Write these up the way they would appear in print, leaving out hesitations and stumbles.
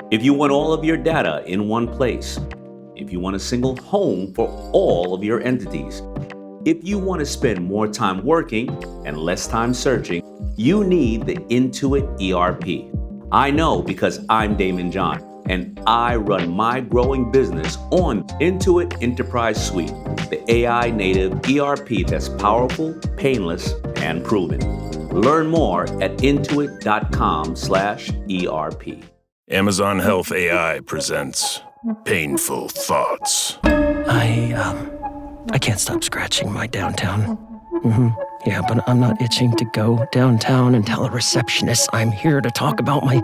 If you want all of your data in one place, if you want a single home for all of your entities, if you want to spend more time working and less time searching, you need the Intuit ERP. I know because I'm Damon John, and I run my growing business on Intuit Enterprise Suite, the AI native ERP that's powerful, painless, and proven. Learn more at intuit.com/ERP. Amazon Health AI presents Painful Thoughts. I can't stop scratching my downtown. Yeah, but I'm not itching to go downtown and tell a receptionist I'm here to talk about my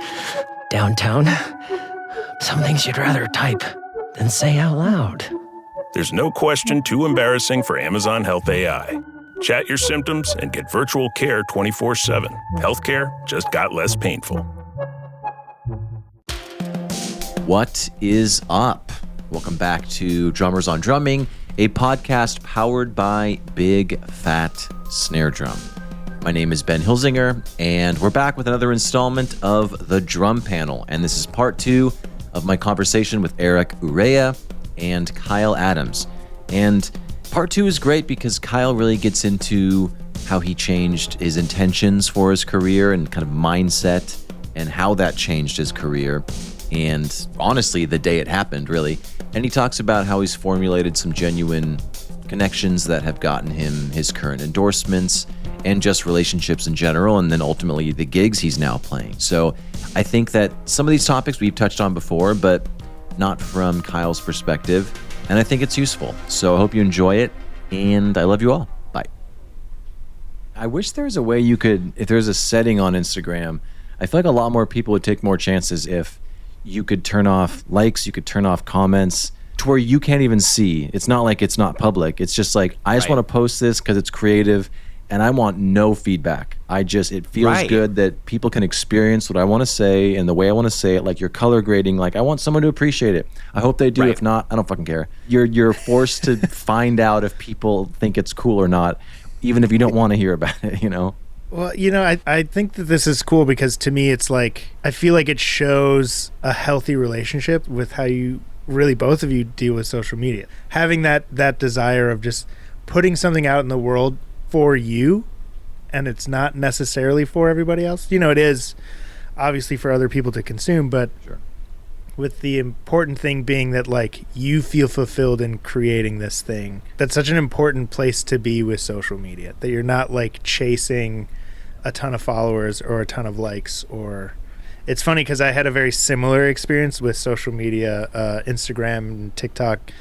downtown. Some things you'd rather type than say out loud. There's no question too embarrassing for Amazon Health AI. Chat your symptoms and get virtual care 24/7. Healthcare just got less painful. What is up? Welcome back to Drummers on Drumming, a podcast powered by Big Fat Snare Drum. My name is Ben Hilsinger, and we're back with another installment of The Drum Panel, and this is part 2 of my conversation with Eric Urea and Kyle Adams. And part 2 is great because Kyle really gets into how he changed his intentions for his career and kind of mindset and how that changed his career. And honestly, the day it happened, really. And he talks about how he's formulated some genuine connections that have gotten him his current endorsements and just relationships in general, and then ultimately the gigs he's now playing. So I think that some of these topics we've touched on before, but not from Kyle's perspective, and I think it's useful. So I hope you enjoy it, and I love you all. Bye. I wish there was a way you could, if there's a setting on Instagram, I feel like a lot more people would take more chances if you could turn off likes, you could turn off comments to where you can't even see. It's not like it's not public. It's just like, I just want to post this because it's creative and I want no feedback. It feels good that people can experience what I want to say and the way I want to say it, like your color grading. Like I want someone to appreciate it. I hope they do. If not, I don't fucking care. You're forced to find out if people think it's cool or not, even if you don't want to hear about it, you know? Well, I think that this is cool because to me, it's like, I feel like it shows a healthy relationship with how you really, both of you, deal with social media. Having that desire of just putting something out in the world for you, and it's not necessarily for everybody else. It is obviously for other people to consume, but sure, with the important thing being that like you feel fulfilled in creating this thing. That's such an important place to be with social media, that you're not like chasing a ton of followers or a ton of likes. Or it's funny because I had a very similar experience with social media, Instagram and TikTok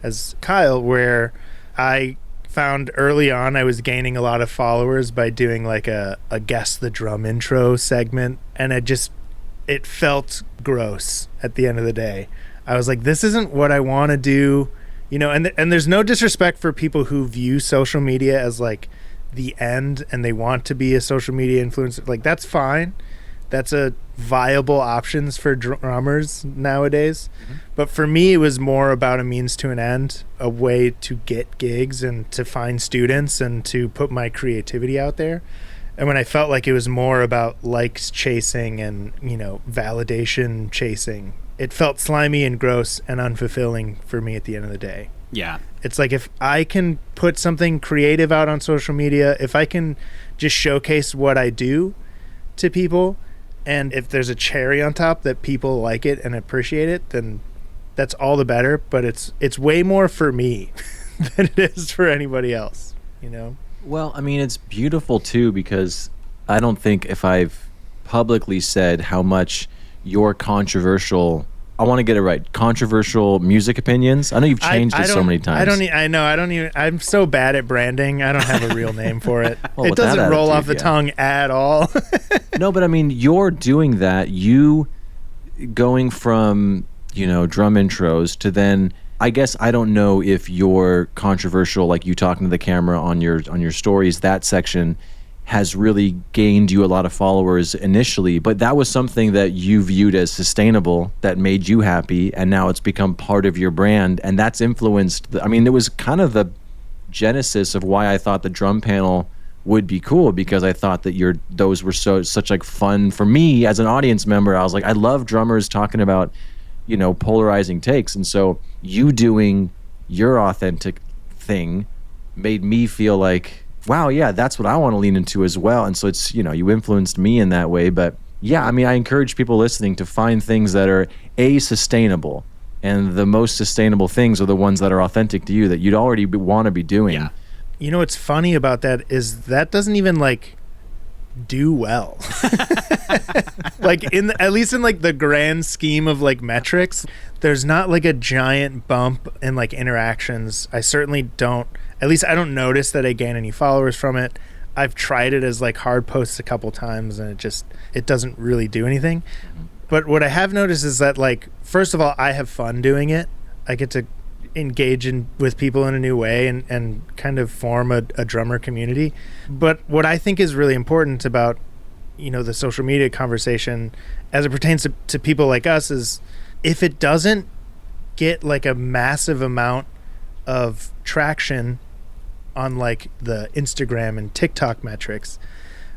as Kyle, where I found early on I was gaining a lot of followers by doing like a guess the drum intro segment, and it felt gross at the end of the day. I was like, this isn't what I want to do, and there's no disrespect for people who view social media as like the end and they want to be a social media influencer. Like that's fine. That's a viable options for drummers nowadays. Mm-hmm. But for me, it was more about a means to an end, a way to get gigs and to find students and to put my creativity out there. And when I felt like it was more about likes chasing and, validation chasing, it felt slimy and gross and unfulfilling for me at the end of the day. Yeah. It's like if I can put something creative out on social media, if I can just showcase what I do to people, and if there's a cherry on top that people like it and appreciate it, then that's all the better. But it's way more for me than it is for anybody else, Well, I mean, it's beautiful too, because I don't think if I've publicly said how much your controversial, I want to get it right, controversial music opinions. I know you've changed it so many times. I'm so bad at branding. I don't have a real name for it. Well, it doesn't roll off the tongue at all. No, but I mean, you're doing that. You going from, drum intros to then, I guess I don't know if you're controversial, like you talking to the camera on your stories, that section has really gained you a lot of followers initially, but that was something that you viewed as sustainable, that made you happy, and now it's become part of your brand, and that's influenced it was kind of the genesis of why I thought the drum panel would be cool, because I thought that those were such like fun for me as an audience member. I was like, I love drummers talking about, you know, polarizing takes. And so you doing your authentic thing made me feel like, wow, yeah, that's what I want to lean into as well. And so it's, you know, you influenced me in that way. But yeah, I mean, I encourage people listening to find things that are sustainable. And the most sustainable things are the ones that are authentic to you, that you'd already want to be doing. Yeah. You know what's funny about that is that doesn't even like do well. Like at least in like the grand scheme of like metrics, there's not like a giant bump in like interactions. I certainly don't, at least I don't notice that I gain any followers from it. I've tried it as like hard posts a couple times and it doesn't really do anything. But what I have noticed is that, like, first of all, I have fun doing it. I get to engage with people in a new way and kind of form a drummer community. But what I think is really important about, you know, the social media conversation as it pertains to people like us is, if it doesn't get like a massive amount of traction on like the Instagram and TikTok metrics,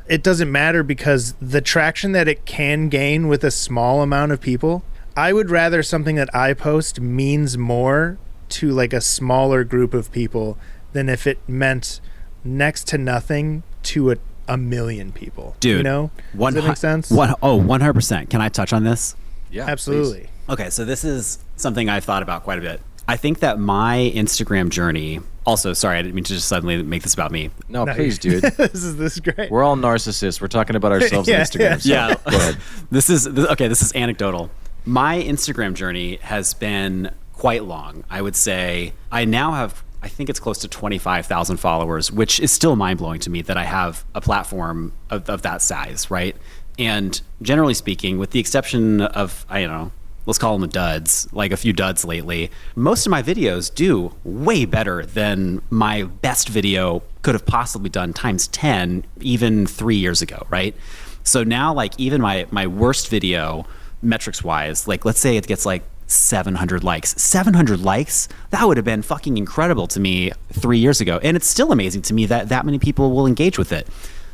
it doesn't matter, because the traction that it can gain with a small amount of people, I would rather something that I post means more to like a smaller group of people than if it meant next to nothing to a million people. Dude, you know? Does that make sense? 100%. Can I touch on this? Yeah, absolutely. please. Okay, so this is something I've thought about quite a bit. I think that my Instagram journey, also, sorry, I didn't mean to just suddenly make this about me. No, please, dude. this is great. We're all narcissists. We're talking about ourselves on Instagram. So Yeah. Go ahead. This is anecdotal. My Instagram journey has been quite long. I would say I now have, I think it's close to 25,000 followers, which is still mind-blowing to me that I have a platform of that size, right? And generally speaking, with the exception of, I don't know, let's call them the duds, like a few duds lately, most of my videos do way better than my best video could have possibly done times 10, even 3 years ago, right? So now, like, even my worst video, metrics-wise, like, let's say it gets like 700 likes. 700 likes? That would have been fucking incredible to me 3 years ago. And it's still amazing to me that that many people will engage with it.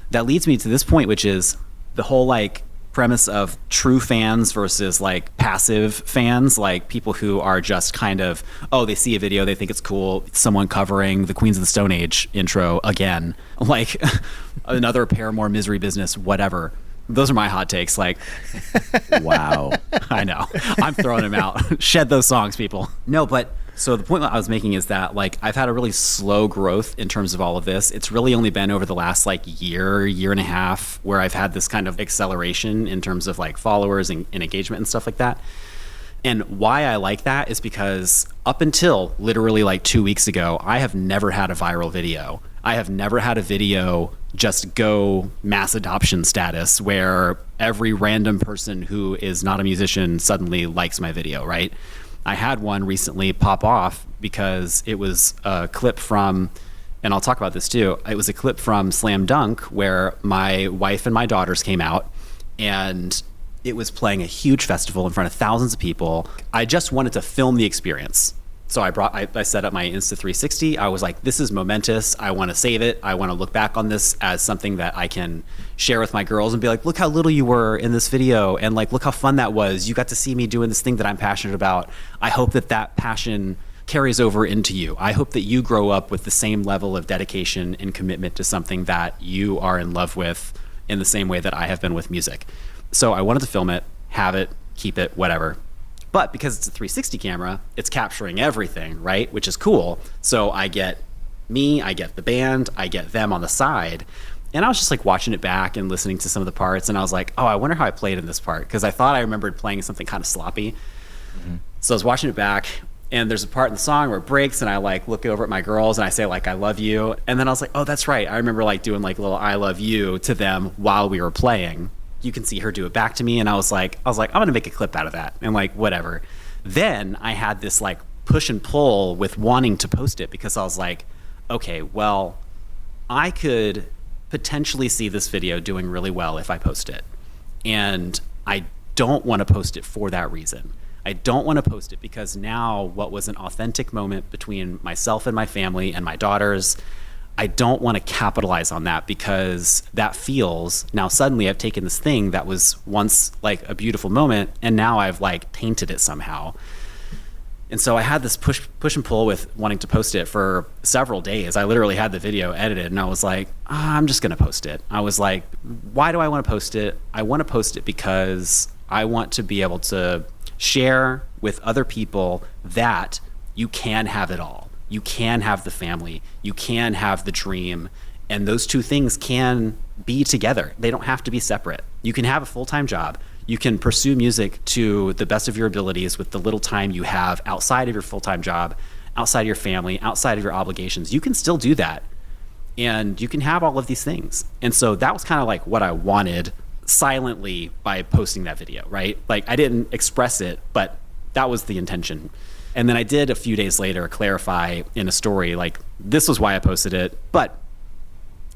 That leads me to this point, which is the whole, like, premise of true fans versus like passive fans, like people who are just kind of, oh, they see a video, they think it's cool, someone covering the Queens of the Stone Age intro again, like another Paramore Misery Business, whatever. Those are my hot takes. Like, wow. I know, I'm throwing them out. Shed those songs, people. No, but so the point that I was making is that, like, I've had a really slow growth in terms of all of this. It's really only been over the last like year and a half where I've had this kind of acceleration in terms of like followers and engagement and stuff like that. And why I like that is because up until literally like 2 weeks ago, I have never had a viral video. I have never had a video just go mass adoption status where every random person who is not a musician suddenly likes my video, right? I had one recently pop off because it was a clip from, and I'll talk about this too, it was a clip from Slam Dunk where my wife and my daughters came out, and it was playing a huge festival in front of thousands of people. I just wanted to film the experience. So I set up my Insta360. I was like, this is momentous. I want to save it. I want to look back on this as something that I can share with my girls and be like, look how little you were in this video. And like, look how fun that was. You got to see me doing this thing that I'm passionate about. I hope that that passion carries over into you. I hope that you grow up with the same level of dedication and commitment to something that you are in love with in the same way that I have been with music. So I wanted to film it, have it, keep it, whatever. But because it's a 360 camera, it's capturing everything, right? Which is cool. So I get me, I get the band, I get them on the side. And I was just like watching it back and listening to some of the parts. And I was like, oh, I wonder how I played in this part. Because I thought I remembered playing something kind of sloppy. Mm-hmm. So I was watching it back. And there's a part in the song where it breaks. And I like look over at my girls and I say like, I love you. And then I was like, oh, that's right. I remember like doing like a little I love you to them while we were playing. You can see her do it back to me. And I was like, I'm going to make a clip out of that. And like, whatever. Then I had this like push and pull with wanting to post it because I was like, okay, well, I could potentially see this video doing really well if I post it. And I don't want to post it for that reason. I don't want to post it because now what was an authentic moment between myself and my family and my daughters, I don't want to capitalize on that, because that feels, now suddenly I've taken this thing that was once like a beautiful moment and now I've like tainted it somehow. And so I had this push and pull with wanting to post it for several days. I literally had the video edited and I was like, I'm just going to post it. I was like, why do I want to post it? I want to post it because I want to be able to share with other people that you can have it all. You can have the family, you can have the dream, and those two things can be together. They don't have to be separate. You can have a full-time job. You can pursue music to the best of your abilities with the little time you have outside of your full-time job, outside of your family, outside of your obligations. You can still do that, and you can have all of these things. And so that was kind of like what I wanted silently by posting that video, right? Like, I didn't express it, but that was the intention. And then I did a few days later clarify in a story, like, this was why I posted it. But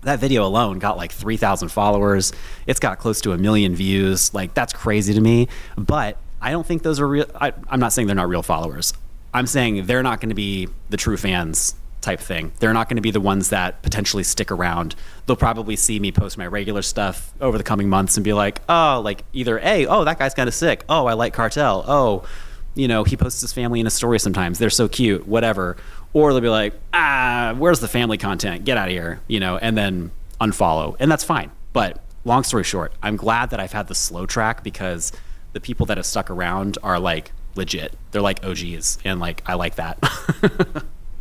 that video alone got like 3,000 followers. It's got close to 1 million views. Like, that's crazy to me. But I don't think those are real. I'm not saying they're not real followers. I'm saying they're not going to be the true fans type thing. They're not going to be the ones that potentially stick around. They'll probably see me post my regular stuff over the coming months and be like, oh, like either oh, that guy's kind of sick. Oh, I like Cartel. Oh, you know, he posts his family in a story sometimes. They're so cute, whatever. Or they'll be like, where's the family content? Get out of here, you know, and then unfollow. And that's fine. But long story short, I'm glad that I've had the slow track, because the people that have stuck around are like legit. They're like OGs, and like, I like that.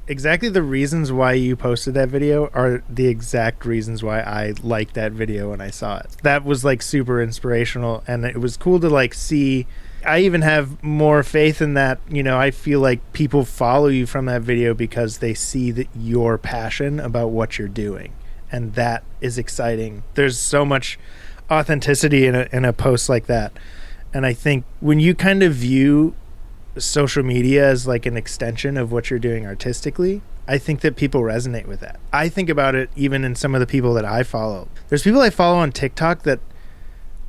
Exactly the reasons why you posted that video are the exact reasons why I liked that video when I saw it. That was like super inspirational, and it was cool to like see. I even have more faith in that. You know, I feel like people follow you from that video because they see that your passion about what you're doing, and that is exciting. There's so much authenticity in a post like that. And I think when you kind of view social media as like an extension of what you're doing artistically, I think that people resonate with that. I think about it even in some of the people that I follow. There's people I follow on TikTok that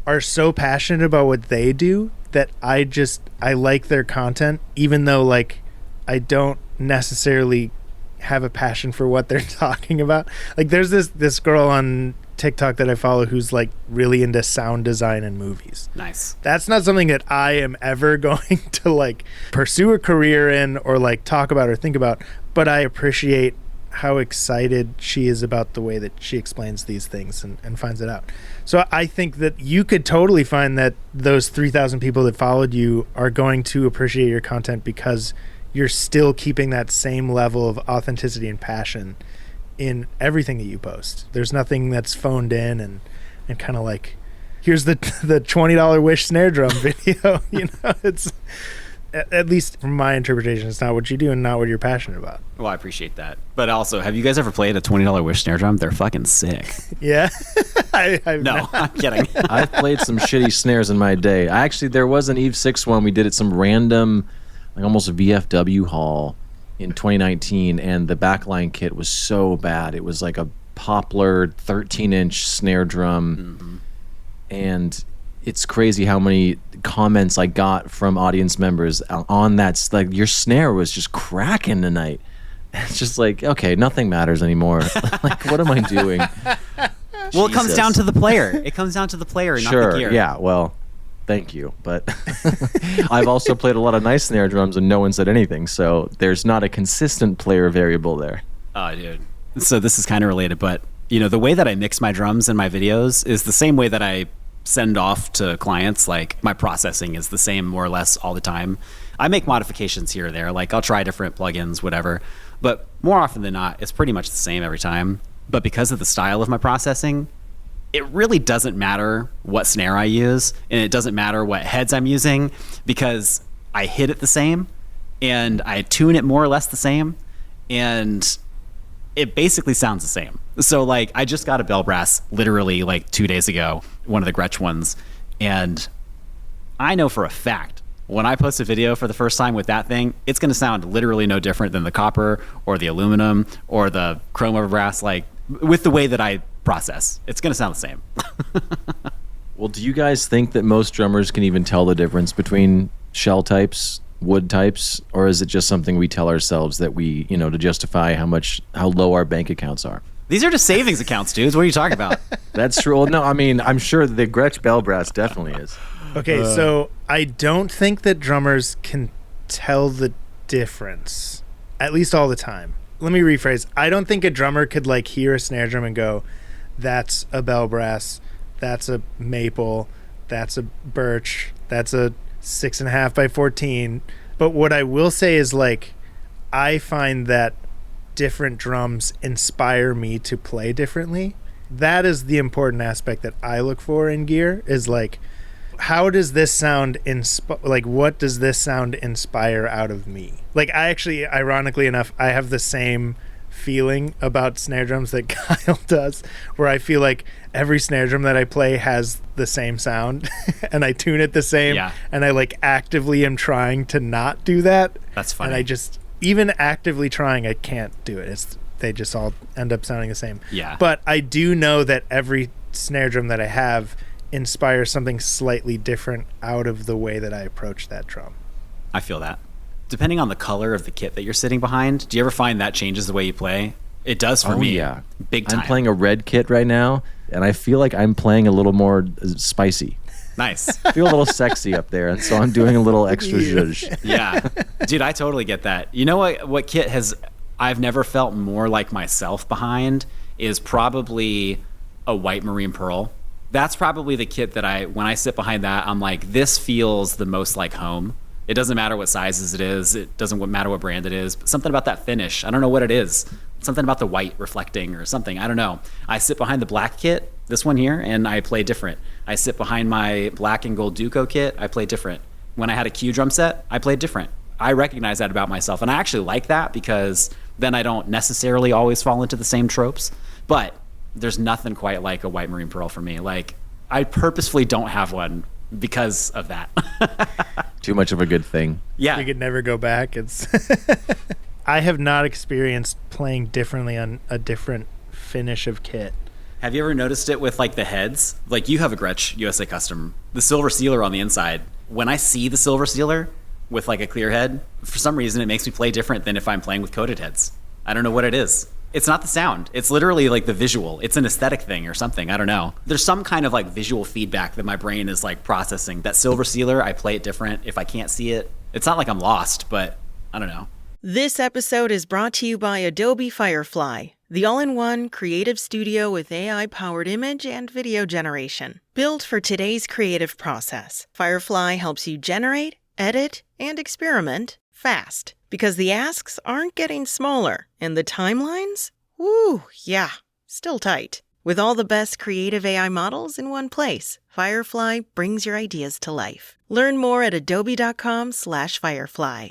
are so passionate about what they do that I like their content, even though like I don't necessarily have a passion for what they're talking about. Like, there's this girl on TikTok that I follow who's like really into sound design and movies. Nice. That's not something that I am ever going to like pursue a career in or like talk about or think about, but I appreciate how excited she is about the way that she explains these things and finds it out. So I think that you could totally find that those 3,000 people that followed you are going to appreciate your content because you're still keeping that same level of authenticity and passion in everything that you post. There's nothing that's phoned in and kind of like, here's the $20 Wish snare drum video. You know, it's, at least from my interpretation, it's not what you do and not what you're passionate about. Well, I appreciate that. But also, have you guys ever played a $20 Wish snare drum? They're fucking sick. Yeah. No, I'm kidding. I've played some shitty snares in my day. There was an Eve 6 one we did at some random, like almost a VFW hall in 2019, and the backline kit was so bad. It was like a poplar 13-inch snare drum, and it's crazy how many comments I got from audience members on that. Like, your snare was just cracking tonight. It's just like, okay, nothing matters anymore. Like, what am I doing? Well, it comes down to the player. It comes down to the player, not the gear. Yeah, well, thank you. But I've also played a lot of nice snare drums and no one said anything. So there's not a consistent player variable there. Oh, dude. So this is kind of related, but you know, the way that I mix my drums in my videos is the same way that I send off to clients. Like, my processing is the same more or less all the time. I make modifications here or there. Like, I'll try different plugins, whatever. But more often than not, it's pretty much the same every time. But because of the style of my processing, it really doesn't matter what snare I use, and it doesn't matter what heads I'm using, because I hit it the same and I tune it more or less the same, and it basically sounds the same. So like, I just got a bell brass literally like 2 days ago, one of the Gretsch ones, and I know for a fact when I post a video for the first time with that thing, it's going to sound literally no different than the copper or the aluminum or the chrome over brass. Like, with the way that I process, it's going to sound the same. Well, do you guys think that most drummers can even tell the difference between shell types, wood types, or is it just something we tell ourselves that we, you know, to justify how low our bank accounts are? These are just savings accounts, dudes. What are you talking about? That's true. Well, no, I mean, I'm sure the Gretsch bell brass definitely is. Okay, so I don't think that drummers can tell the difference, at least all the time. Let me rephrase. I don't think a drummer could like hear a snare drum and go, that's a bell brass, that's a maple, that's a birch, that's a 6.5 by 14. But what I will say is like, I find that different drums inspire me to play differently. That is the important aspect that I look for in gear, is like, how does this sound what does this sound inspire out of me? Like, I actually, ironically enough, I have the same feeling about snare drums that Kyle does, where I feel like every snare drum that I play has the same sound and I tune it the same. Yeah. And I like actively am trying to not do that. That's funny. And I just, even actively trying, I can't do it. They just all end up sounding the same. Yeah. But I do know that every snare drum that I have inspires something slightly different out of the way that I approach that drum. I feel that. Depending on the color of the kit that you're sitting behind, do you ever find that changes the way you play? It does for me. Yeah. Big time. I'm playing a red kit right now, and I feel like I'm playing a little more spicy. Nice. I feel a little sexy up there, and so I'm doing a little extra zhuzh. Yeah. Dude, I totally get that. You know what kit I've never felt more like myself behind is probably a white marine pearl. That's probably the kit that when I sit behind that, I'm like, this feels the most like home. It doesn't matter what sizes it is. It doesn't matter what brand it is. But something about that finish, I don't know what it is. Something about the white reflecting or something. I don't know. I sit behind the black kit, this one here, and I play different. I sit behind my black and gold Duco kit, I play different. When I had a Q drum set, I played different. I recognize that about myself, and I actually like that because then I don't necessarily always fall into the same tropes. But there's nothing quite like a white marine pearl for me. Like, I purposefully don't have one because of that. Too much of a good thing. Yeah. You could never go back. It's I have not experienced playing differently on a different finish of kit. Have you ever noticed it with like the heads? Like, you have a Gretsch USA Custom, the silver sealer on the inside. When I see the silver sealer with like a clear head, for some reason it makes me play different than if I'm playing with coated heads. I don't know what it is. It's not the sound. It's literally like the visual. It's an aesthetic thing or something. I don't know. There's some kind of like visual feedback that my brain is like processing. That silver sealer, I play it different. If I can't see it, it's not like I'm lost, but I don't know. This episode is brought to you by Adobe Firefly, the all-in-one creative studio with AI-powered image and video generation. Built for today's creative process, Firefly helps you generate, edit, and experiment fast. Because the asks aren't getting smaller, and the timelines? Woo, yeah, still tight. With all the best creative AI models in one place, Firefly brings your ideas to life. Learn more at adobe.com/firefly.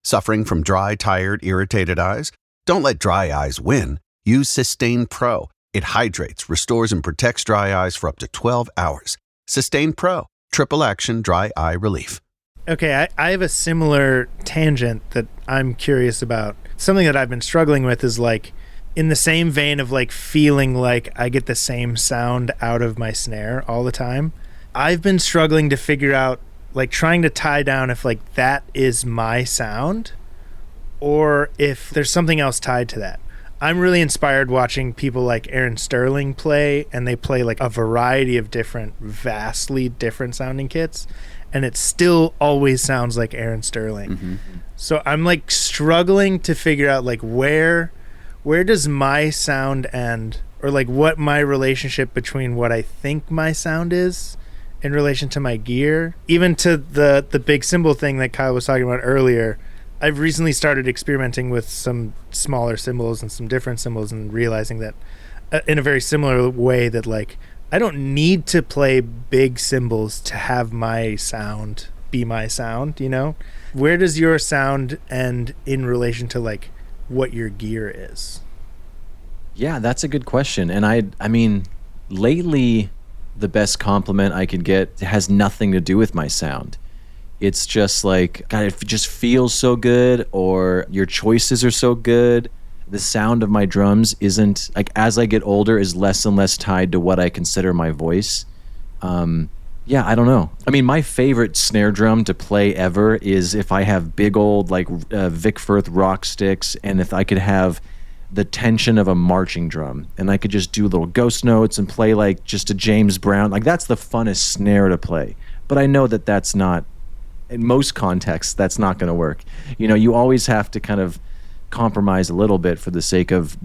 Suffering from dry, tired, irritated eyes? Don't let dry eyes win. Use Sustain Pro. It hydrates, restores, and protects dry eyes for up to 12 hours. Sustain Pro. Triple action dry eye relief. Okay, I have a similar tangent that I'm curious about. Something that I've been struggling with is like, in the same vein of like feeling like I get the same sound out of my snare all the time. I've been struggling to figure out, like trying to tie down if like that is my sound or if there's something else tied to that. I'm really inspired watching people like Aaron Sterling play, and they play like a variety of different, vastly different sounding kits. And it still always sounds like Aaron Sterling. Mm-hmm. So I'm like struggling to figure out like where does my sound end, or like what my relationship between what I think my sound is in relation to my gear. Even to the big cymbal thing that Kyle was talking about earlier, I've recently started experimenting with some smaller cymbals and some different cymbals, and realizing that in a very similar way that like I don't need to play big cymbals to have my sound be my sound, you know? Where does your sound end in relation to like what your gear is? Yeah, that's a good question. And I mean, lately the best compliment I could get has nothing to do with my sound. It's just like, God, it just feels so good, or your choices are so good. The sound of my drums isn't, like, as I get older, is less and less tied to what I consider my voice. Yeah, I don't know. I mean, my favorite snare drum to play ever is if I have big old like Vic Firth rock sticks, and if I could have the tension of a marching drum, and I could just do little ghost notes and play like just a James Brown. Like that's the funnest snare to play. But I know that that's not, in most contexts, that's not going to work. You know, you always have to kind of compromise a little bit for the sake of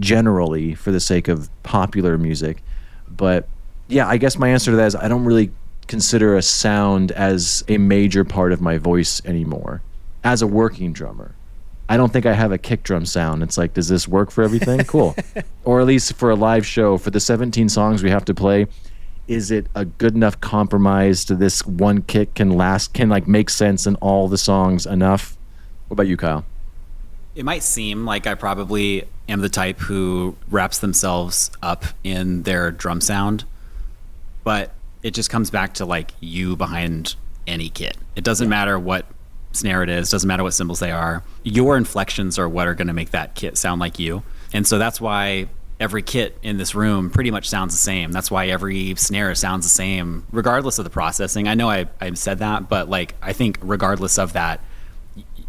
popular music. But yeah, I guess my answer to that is I don't really consider a sound as a major part of my voice anymore as a working drummer. I don't think I have a kick drum sound. It's like, does this work for everything? Cool. Or at least for a live show, for the 17 songs we have to play, is it a good enough compromise to this one kick can like make sense in all the songs enough? What about you, Kyle? It might seem like I probably am the type who wraps themselves up in their drum sound, but it just comes back to like you behind any kit. It doesn't matter what snare it is, doesn't matter what cymbals they are. Your inflections are what are going to make that kit sound like you. And so that's why every kit in this room pretty much sounds the same. That's why every snare sounds the same, regardless of the processing. I know I said that, but like I think regardless of that,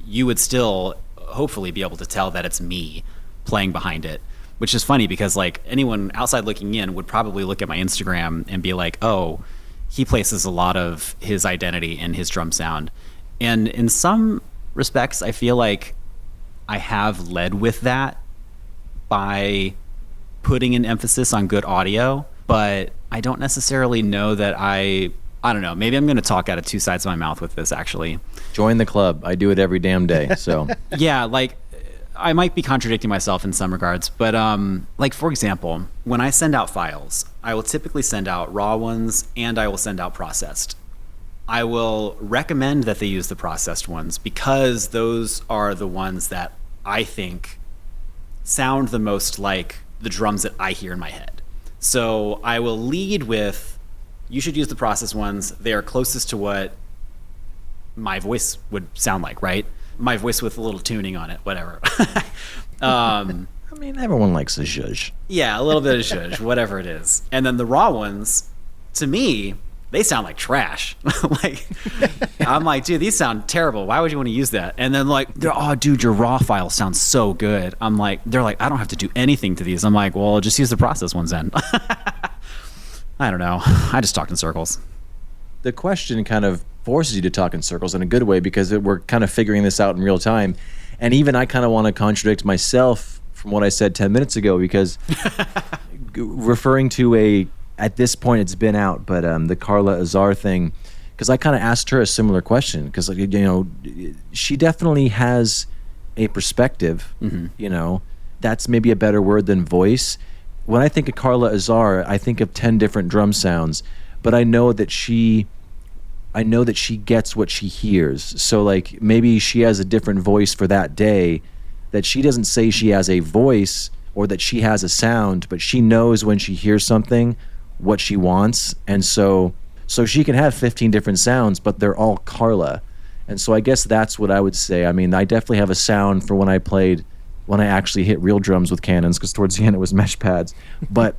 you would still hopefully be able to tell that it's me playing behind it, which is funny because like anyone outside looking in would probably look at my Instagram and be like, oh, he places a lot of his identity in his drum sound. And in some respects, I feel like I have led with that by putting an emphasis on good audio, but I don't necessarily know that I don't know. Maybe I'm going to talk out of two sides of my mouth with this, actually. Join the club. I do it every damn day. So yeah, like I might be contradicting myself in some regards, but like for example, when I send out files, I will typically send out raw ones and I will send out processed. I will recommend that they use the processed ones because those are the ones that I think sound the most like the drums that I hear in my head. So I will lead with, you should use the processed ones. They are closest to what my voice would sound like, right? My voice with a little tuning on it, whatever. I mean, everyone likes a zhuzh. Yeah, a little bit of zhuzh, whatever it is. And then the raw ones, to me, they sound like trash. Like, I'm like, dude, these sound terrible. Why would you want to use that? And then like, they're, oh, dude, your raw file sounds so good. I'm like, they're like, I don't have to do anything to these. I'm like, well, just use the process ones then. I don't know. I just talk in circles. The question kind of forces you to talk in circles in a good way because we're kind of figuring this out in real time. And even I kind of want to contradict myself from what I said 10 minutes ago because referring to at this point it's been out, but the Carla Azar thing, because I kind of asked her a similar question because, like, you know, she definitely has a perspective, you know, that's maybe a better word than voice. When I think of Carla Azar, I think of 10 different drum sounds, but I know that she gets what she hears. So like maybe she has a different voice for that day, that she doesn't say she has a voice or that she has a sound, but she knows when she hears something what she wants. And so she can have 15 different sounds, but they're all Carla. And so I guess that's what I would say. I mean, I definitely have a sound for when I actually hit real drums with cannons, because towards the end it was mesh pads. But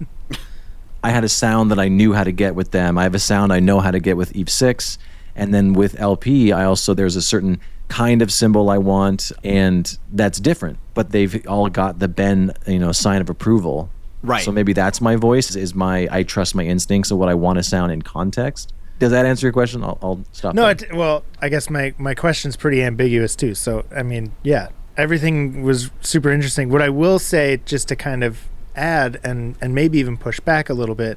I had a sound that I knew how to get with them. I have a sound I know how to get with Eve 6. And then with LP, there's a certain kind of cymbal I want, and that's different. But they've all got the Ben, sign of approval. Right. So maybe that's my voice, I trust my instincts of what I want to sound in context. Does that answer your question? I'll stop. No, well, I guess my question's pretty ambiguous too. So, I mean, yeah, everything was super interesting. What I will say, just to kind of add and maybe even push back a little bit,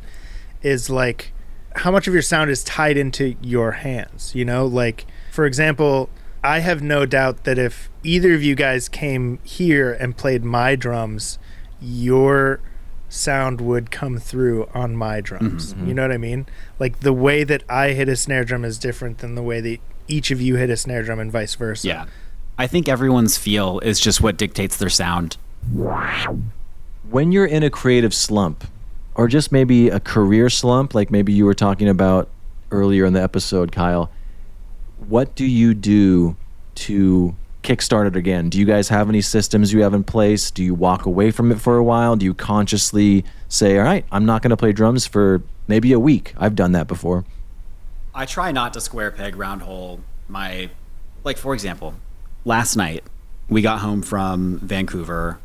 is like how much of your sound is tied into your hands, like, for example, I have no doubt that if either of you guys came here and played my drums, your sound would come through on my drums. You know what I mean? Like the way that I hit a snare drum is different than the way that each of you hit a snare drum and vice versa. Yeah. I think everyone's feel is just what dictates their sound. When you're in a creative slump, or just maybe a career slump, like maybe you were talking about earlier in the episode, Kyle, what do you do to kickstart it again? Do you guys have any systems you have in place? Do you walk away from it for a while? Do you consciously say, all right, I'm not going to play drums for maybe a week? I've done that before. I try not to square peg round hole like, for example, last night we got home from Vancouver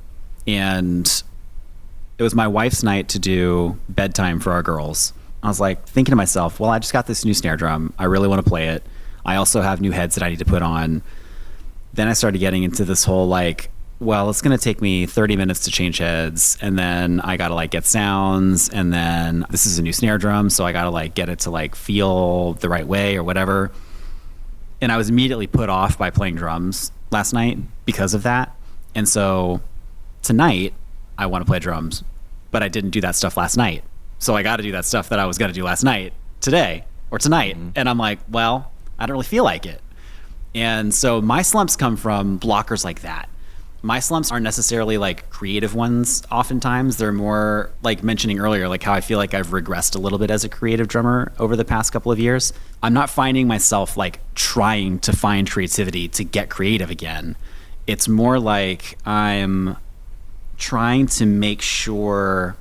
and it was my wife's night to do bedtime for our girls. I was like thinking to myself, well, I just got this new snare drum. I really want to play it. I also have new heads that I need to put on. Then I started getting into this whole like, well, it's going to take me 30 minutes to change heads. And then I got to like get sounds. And then this is a new snare drum. So I got to like get it to like feel the right way or whatever. And I was immediately put off by playing drums last night because of that. And so tonight I want to play drums, but I didn't do that stuff last night. So I got to do that stuff that I was going to do last night, today or tonight. Mm-hmm. And I'm like, well, I don't really feel like it. And so my slumps come from blockers like that. My slumps aren't necessarily like creative ones. Oftentimes they're more like mentioning earlier, like how I feel like I've regressed a little bit as a creative drummer over the past couple of years. I'm not finding myself like trying to find creativity to get creative again. It's more like I'm trying to make sure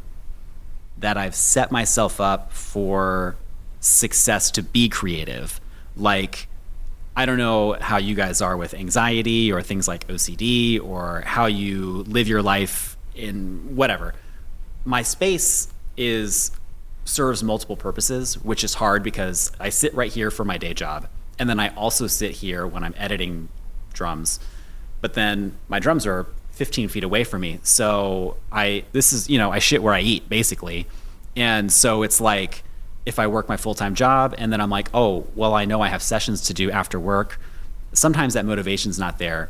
that I've set myself up for success to be creative. Like, I don't know how you guys are with anxiety or things like OCD or how you live your life in whatever. My space serves multiple purposes, which is hard because I sit right here for my day job. And then I also sit here when I'm editing drums. But then my drums are 15 feet away from me. So I shit where I eat basically. And so it's like, if I work my full-time job and then I'm like, oh, well, I know I have sessions to do after work, sometimes that motivation's not there.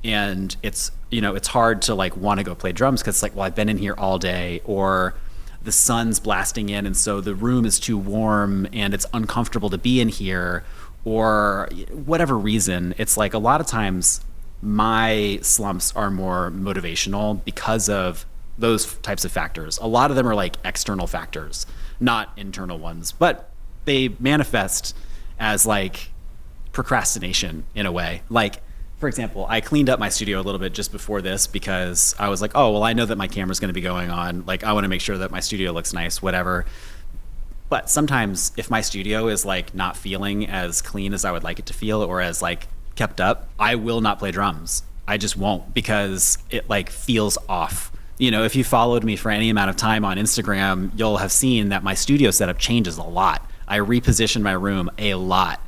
And it's hard to like want to go play drums because it's like, well, I've been in here all day, or the sun's blasting in and so the room is too warm and it's uncomfortable to be in here, or whatever reason. It's like a lot of times my slumps are more motivational because of those types of factors. A lot of them are like external factors, not internal ones, but they manifest as like procrastination in a way. Like, for example, I cleaned up my studio a little bit just before this because I was like, oh, well, I know that my camera's going to be going on. Like, I want to make sure that my studio looks nice, whatever. But sometimes if my studio is like not feeling as clean as I would like it to feel or as like kept up, I will not play drums. I just won't, because it like feels off. You know, if you followed me for any amount of time on Instagram, you'll have seen that my studio setup changes a lot. I reposition my room a lot.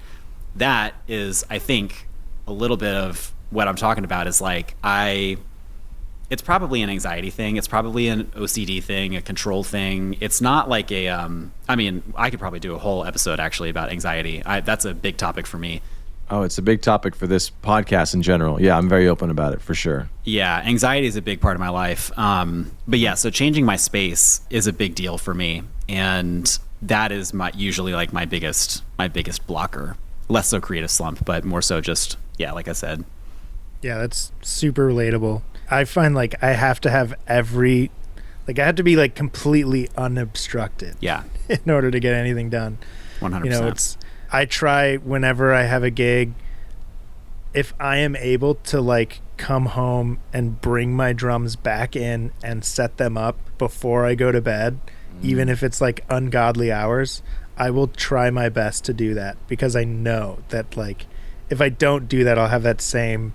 That is, I think, a little bit of what I'm talking about is like, it's probably an anxiety thing. It's probably an OCD thing, a control thing. It's not like I could probably do a whole episode actually about anxiety. That's a big topic for me. Oh, it's a big topic for this podcast in general. Yeah, I'm very open about it for sure. Yeah, anxiety is a big part of my life. But yeah, so changing my space is a big deal for me. And that is usually like my biggest blocker. Less so creative slump, but more so just, yeah, like I said. Yeah, that's super relatable. I find like I have to have I have to be like completely unobstructed. Yeah. In order to get anything done. 100%. You know, I try whenever I have a gig, if I am able to like come home and bring my drums back in and set them up before I go to bed, even if it's like ungodly hours, I will try my best to do that, because I know that like if I don't do that, I'll have that same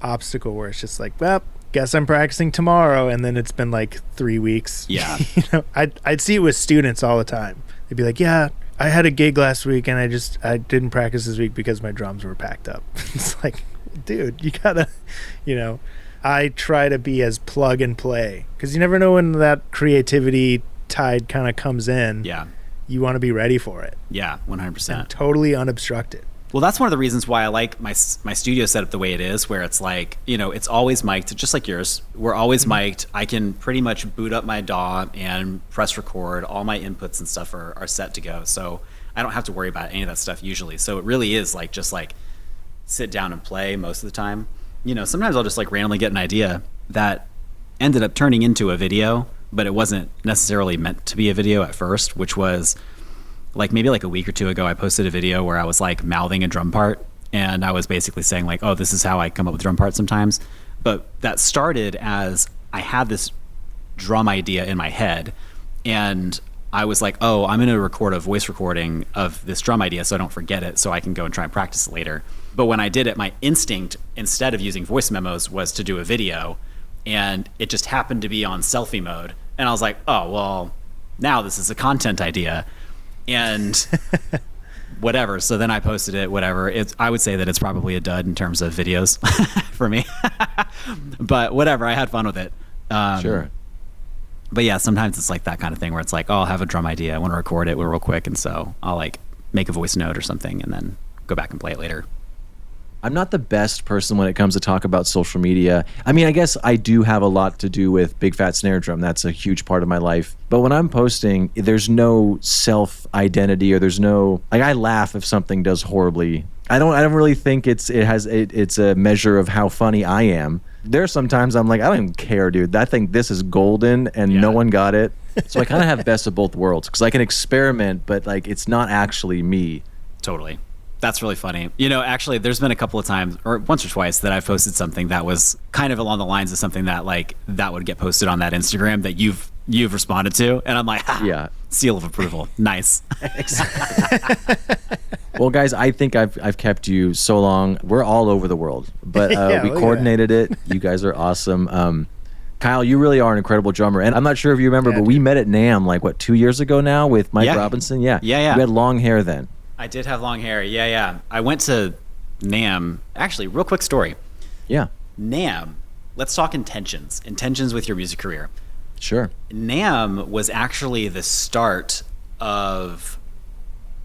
obstacle where it's just like, well, guess I'm practicing tomorrow, and then it's been like 3 weeks. Yeah. You know, I'd see it with students all the time. They'd be like, yeah, I had a gig last week and I didn't practice this week because my drums were packed up. It's like, dude, you gotta, you know, I try to be as plug and play, because you never know when that creativity tide kind of comes in. Yeah. You want to be ready for it. Yeah, 100%. And totally unobstructed. Well, that's one of the reasons why I like my studio setup the way it is, where it's like, you know, it's always mic'd, just like yours. We're always mic'd. I can pretty much boot up my DAW and press record. All my inputs and stuff are set to go. So I don't have to worry about any of that stuff usually. So it really is like just like sit down and play most of the time. You know, sometimes I'll just like randomly get an idea that ended up turning into a video, but it wasn't necessarily meant to be a video at first, which was like maybe like a week or two ago, I posted a video where I was like mouthing a drum part, and I was basically saying like, oh, this is how I come up with drum parts sometimes. But that started as I had this drum idea in my head, and I was like, oh, I'm going to record a voice recording of this drum idea so I don't forget it, so I can go and try and practice it later. But when I did it, my instinct, instead of using voice memos, was to do a video, and it just happened to be on selfie mode. And I was like, oh, well, now this is a content idea. And whatever. So then I posted it, whatever. I would say that it's probably a dud in terms of videos for me. But whatever, I had fun with it. Sure. But yeah, sometimes it's like that kind of thing where it's like, oh, I'll have a drum idea. I want to record it real quick. And so I'll like make a voice note or something and then go back and play it later. I'm not the best person when it comes to talk about social media. I mean, I guess I do have a lot to do with Big Fat Snare Drum. That's a huge part of my life. But when I'm posting, there's no self-identity, or there's no, like, I laugh if something does horribly. I don't really think it's a measure of how funny I am. There are sometimes I'm like, I don't even care, dude. I think this is golden and no one got it. So I kind of have best of both worlds because I can experiment, but like it's not actually me. Totally. That's really funny. You know, actually, there's been a couple of times, or once or twice, that I've posted something that was kind of along the lines of something that like that would get posted on that Instagram that you've responded to, and I'm like, yeah, seal of approval, nice. Well, guys, I think I've kept you so long. We're all over the world, but we coordinated it. You guys are awesome. Kyle, you really are an incredible drummer, and I'm not sure if you remember, but we met at NAMM like 2 years ago now with Mike Robinson. Yeah. You had long hair then. I did have long hair. Yeah. I went to NAMM. Actually, real quick story. Yeah. NAMM. Let's talk intentions. Intentions with your music career. Sure. NAMM was actually the start of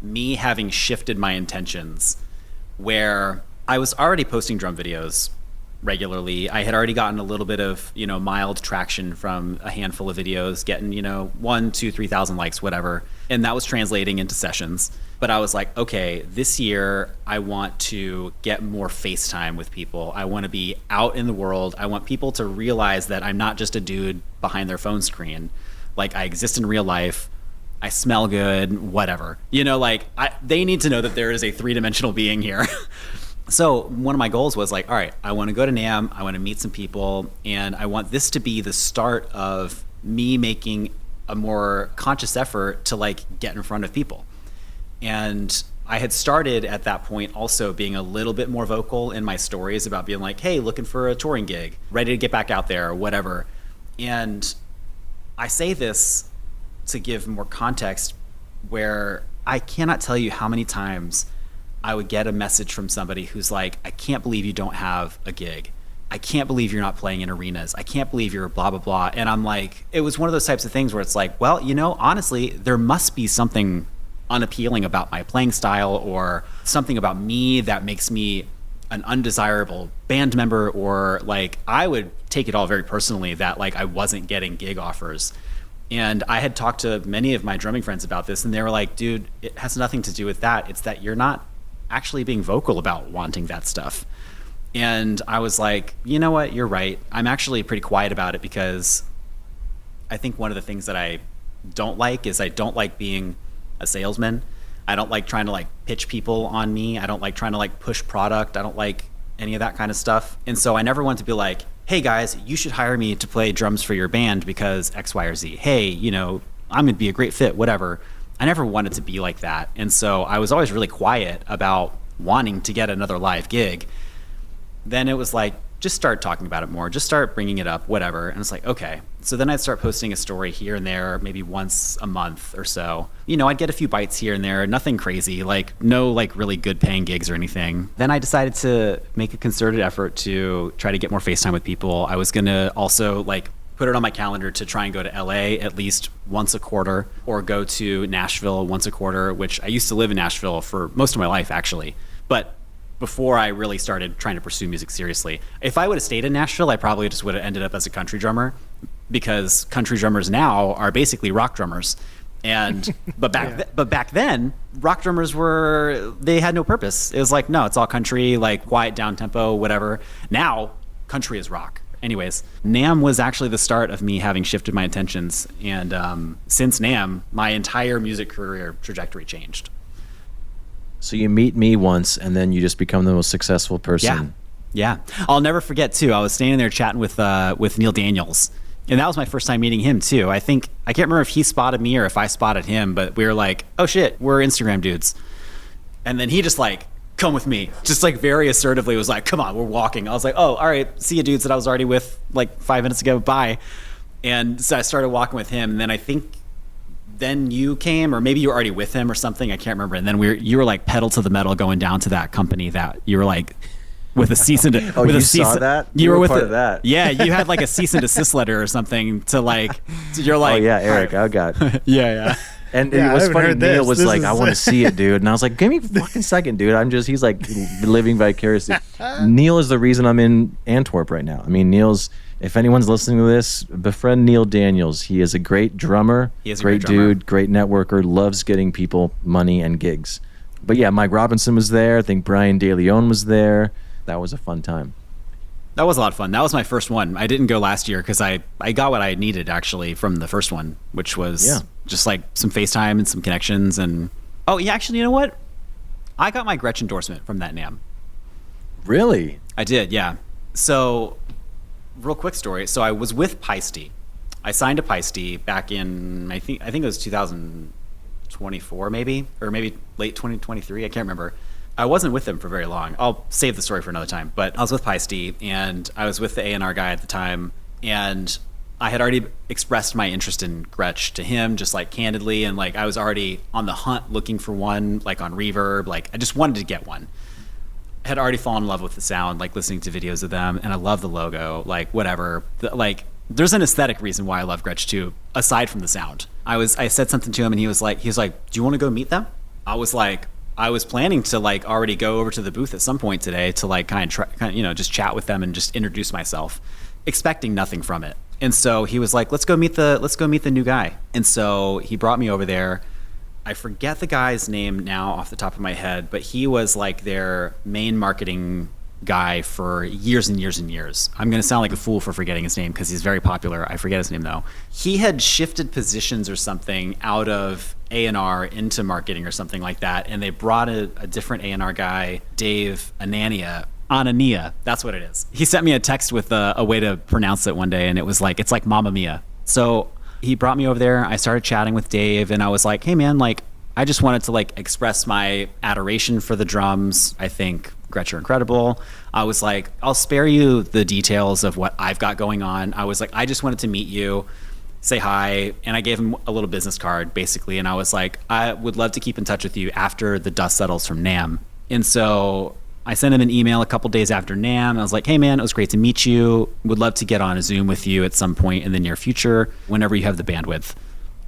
me having shifted my intentions, where I was already posting drum videos regularly. I had already gotten a little bit of, mild traction from a handful of videos, getting, 1,000, 2,000, 3,000 likes, whatever. And that was translating into sessions. But I was like, okay, this year I want to get more FaceTime with people. I want to be out in the world. I want people to realize that I'm not just a dude behind their phone screen. Like, I exist in real life. I smell good, whatever. They need to know that there is a three-dimensional being here. So one of my goals was like, all right, I want to go to NAMM. I want to meet some people. And I want this to be the start of me making a more conscious effort to like get in front of people. And I had started at that point also being a little bit more vocal in my stories about being like, hey, looking for a touring gig, ready to get back out there or whatever. And I say this to give more context, where I cannot tell you how many times I would get a message from somebody who's like, I can't believe you don't have a gig. I can't believe you're not playing in arenas. I can't believe you're blah, blah, blah. And I'm like, it was one of those types of things where it's like, well, honestly, there must be something unappealing about my playing style, or something about me that makes me an undesirable band member, or like I would take it all very personally that like I wasn't getting gig offers. And I had talked to many of my drumming friends about this, and they were like, dude, it has nothing to do with that. It's that you're not actually being vocal about wanting that stuff. And I was like, you know what, you're right. I'm actually pretty quiet about it, because I think one of the things that I don't like is I don't like being a salesman. I don't like trying to like pitch people on me. I don't like trying to like push product. I don't like any of that kind of stuff. And so I never want to be like, hey guys, you should hire me to play drums for your band because X, Y, or Z. Hey, I'm gonna be a great fit, whatever. I never wanted to be like that. And so I was always really quiet about wanting to get another live gig. Then it was like, just start talking about it more, just start bringing it up, whatever. And it's like, okay. So then I'd start posting a story here and there, maybe once a month or so. I'd get a few bites here and there, nothing crazy, like no like really good paying gigs or anything. Then I decided to make a concerted effort to try to get more FaceTime with people. I was gonna also like put it on my calendar to try and go to LA at least once a quarter, or go to Nashville once a quarter, which I used to live in Nashville for most of my life actually. But before I really started trying to pursue music seriously. If I would have stayed in Nashville, I probably just would have ended up as a country drummer, because country drummers now are basically rock drummers. And but back then, rock drummers they had no purpose. It was like, no, it's all country, like quiet, down tempo, whatever. Now, country is rock. Anyways, NAMM was actually the start of me having shifted my intentions. And since NAMM, my entire music career trajectory changed. So you meet me once, and then you just become the most successful person. Yeah. I'll never forget too. I was standing there chatting with Neil Daniels, and that was my first time meeting him too. I can't remember if he spotted me or if I spotted him, but we were like, oh shit, we're Instagram dudes. And then he just like, come with me, just like very assertively was like, come on, we're walking. I was like, oh, all right, see you dudes that I was already with like 5 minutes ago. Bye. And so I started walking with him, and then I think then you came, or maybe you were already with him or something. I can't remember. And then you were like pedal to the metal going down to that company that you were like with a cease and saw that? You were with part of that. Yeah, you had like a cease and desist letter or something to like. So you're like, oh yeah, Eric, I got. yeah. And Yeah, it was I haven't funny. heard Neil this. was This like, is- "I want to see it, dude," and I was like, "Give me a fucking second, dude." He's like living vicariously. Neil is the reason I'm in Antwerp right now. I mean, Neil's. If anyone's listening to this, befriend Neil Daniels. He is a great drummer. He is a great great drummer. dude, great networker. Loves getting people money and gigs. But yeah, Mike Robinson was there. I think Brian De Leon was there. That was a fun time. That was a lot of fun. That was my first one. I didn't go last year because I got what I needed actually from the first one, which was just like some FaceTime and some connections. And oh yeah, actually, you know what? I got my Gretsch endorsement from that NAMM. Really? I did, yeah. So, real quick story. So I was with Peisty. I signed to Peisty back in I think it was 2024 maybe, or maybe late 2023. I can't remember. I wasn't with them for very long. I'll save the story for another time. But I was with Peisty, and I was with the A&R guy at the time, and I had already expressed my interest in Gretsch to him, just like candidly, and like I was already on the hunt looking for one, like on Reverb. Like I just wanted to get one. I had already fallen in love with the sound, like listening to videos of them, and I love the logo, like whatever. Like there's an aesthetic reason why I love Gretsch too, aside from the sound. I said something to him, and he was like, "Do you want to go meet them?" I was planning to like already go over to the booth at some point today to like kind of just chat with them and just introduce myself, expecting nothing from it. And so he was like, let's go meet the new guy. And so he brought me over there. I forget the guy's name now off the top of my head, but he was like their main marketing guy for years and years and years. I'm going to sound like a fool for forgetting his name because he's very popular. I forget his name though. He had shifted positions or something out of A&R into marketing or something like that, and they brought a different A&R guy, Dave Anania. That's what it is. He sent me a text with a way to pronounce it one day, and it was like, it's like Mamma Mia. So he brought me over there. I started chatting with Dave, and I was like, hey man, like I just wanted to like express my adoration for the drums. I think Gretsch are incredible. I was like, I'll spare you the details of what I've got going on. I was like, I just wanted to meet you, say hi, and I gave him a little business card basically, and I was like, I would love to keep in touch with you after the dust settles from NAMM. And so I sent him an email a couple days after NAMM. I was like, hey man, it was great to meet you. Would love to get on a Zoom with you at some point in the near future, whenever you have the bandwidth.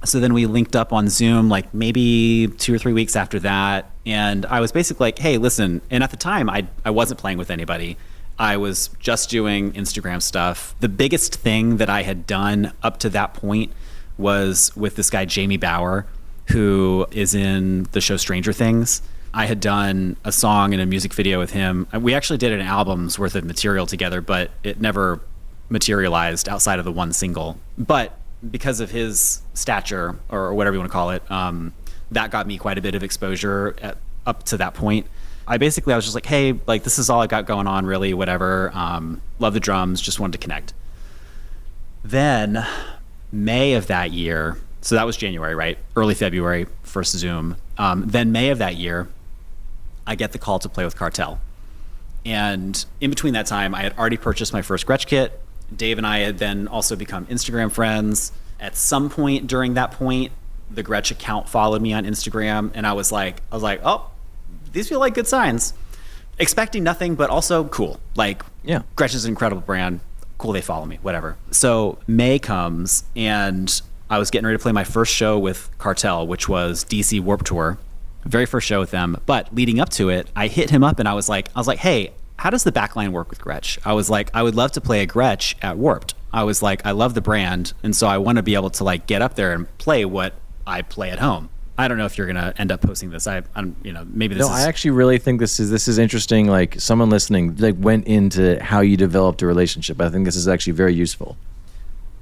So then we linked up on Zoom like maybe 2 or 3 weeks after that. And I was basically like, hey, listen. And at the time, I wasn't playing with anybody. I was just doing Instagram stuff. The biggest thing that I had done up to that point was with this guy, Jamie Bauer, who is in the show Stranger Things. I had done a song and a music video with him. We actually did an album's worth of material together, but it never materialized outside of the one single. But because of his stature, or whatever you want to call it, that got me quite a bit of exposure up to that point. I was just like, hey, like this is all I got going on, really, whatever. Love the drums, just wanted to connect. Then May of that year, so that was January, right? Early February, first Zoom. Then May of that year, I get the call to play with Cartel. And in between that time, I had already purchased my first Gretsch kit. Dave and I had then also become Instagram friends. At some point during that point, the Gretsch account followed me on Instagram, and I was like, oh, these feel like good signs. Expecting nothing, but also cool. Like, yeah, Gretsch is an incredible brand. Cool, they follow me, whatever. So May comes, and I was getting ready to play my first show with Cartel, which was DC Warped Tour. Very first show with them. But leading up to it, I hit him up, and I was like, hey, how does the backline work with Gretsch? I was like, I would love to play a Gretsch at Warped. I was like, I love the brand, and so I want to be able to like get up there and play what I play at home. I don't know if you're gonna end up posting this. I'm maybe this. No, I actually really think this is interesting. Like someone listening, like went into how you developed a relationship. I think this is actually very useful.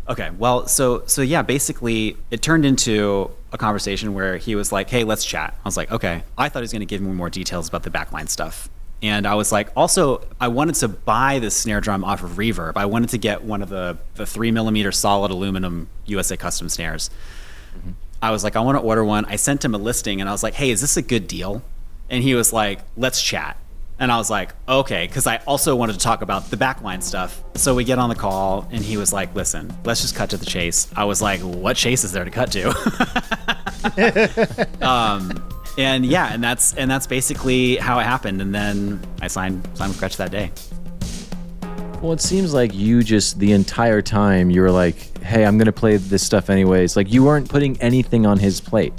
Okay, well, so yeah, basically it turned into a conversation where he was like, hey, let's chat. I was like, okay. I thought he was gonna give me more details about the backline stuff. And I was like, also, I wanted to buy this snare drum off of Reverb. I wanted to get one of the 3mm solid aluminum USA custom snares. Mm-hmm. I was like, I want to order one. I sent him a listing, and I was like, hey, is this a good deal? And he was like, let's chat. And I was like, okay, because I also wanted to talk about the backline stuff. So we get on the call, and he was like, listen, let's just cut to the chase. I was like, what chase is there to cut to? And that's basically how it happened. And then I signed with Gretsch that day. Well, it seems like you just the entire time you were like, hey, I'm going to play this stuff anyways. Like you weren't putting anything on his plate.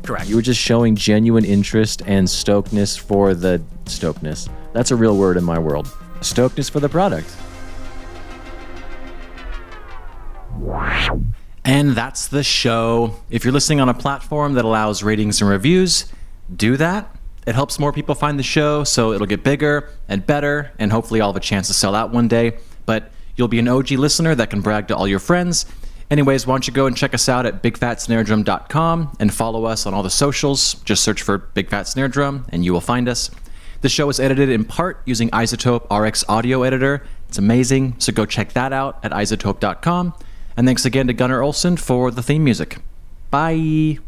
Correct. You were just showing genuine interest and stokedness for the stokedness. That's a real word in my world. Stokedness for the product. And that's the show. If you're listening on a platform that allows ratings and reviews, do that. It helps more people find the show, so it'll get bigger and better, and hopefully I'll have a chance to sell out one day. But you'll be an OG listener that can brag to all your friends. Anyways, why don't you go and check us out at bigfatsnaredrum.com and follow us on all the socials. Just search for Big Fat Snare Drum and you will find us. The show is edited in part using iZotope RX Audio Editor. It's amazing, so go check that out at iZotope.com. And thanks again to Gunnar Olsen for the theme music. Bye!